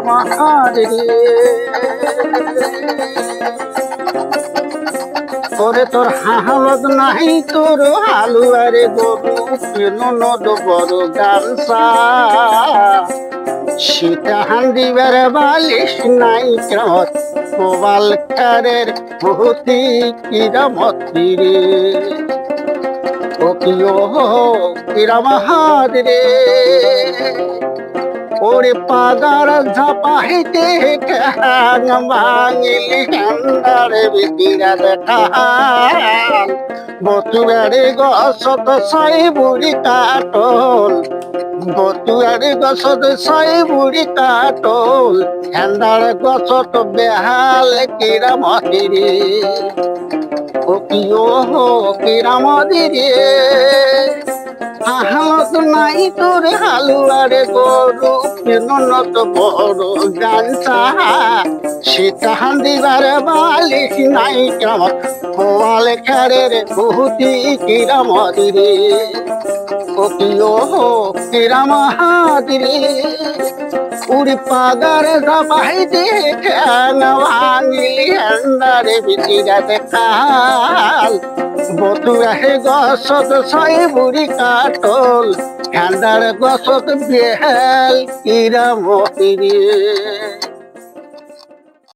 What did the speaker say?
রামাহারে ওরে তোর হালত নাই তোর হালুয়ারে গরু ননদ বড় গানসা সীতা হান্দিবার বালিশ নাই কেমত প্রবাল কারের বহুতি কিরামতি রে ও কিও কিরামাহারে ওরে পাগার ঝাপাইতে কাং ভাঙিলি কান্দারে বিকিরা দেখা বতুয়ারে গছত ছয় বুড়ি কাটল বতুয়ারে গছত ছয় বুড়ি কাটল হেন্দার গছত বেহাল কিরামতিরে ও কিও কিরামতিরে হালত নাই তোর হালুয়ারে গরু ননদ বড় গানসা সীতা হান্দিবার বালিশ নাই কেমন পোয়াল খারের বহুতি কিরামতি রে ও কিও কিরামতি রে উড়ি পাগার সবাইতে কেন ভাঙিলি হেন্দারে বিচিরা দেখাল বতুয়ারে গছত ছয় বুড়ি কাটল হেন্দার গছত বেহাল কিরামতি রে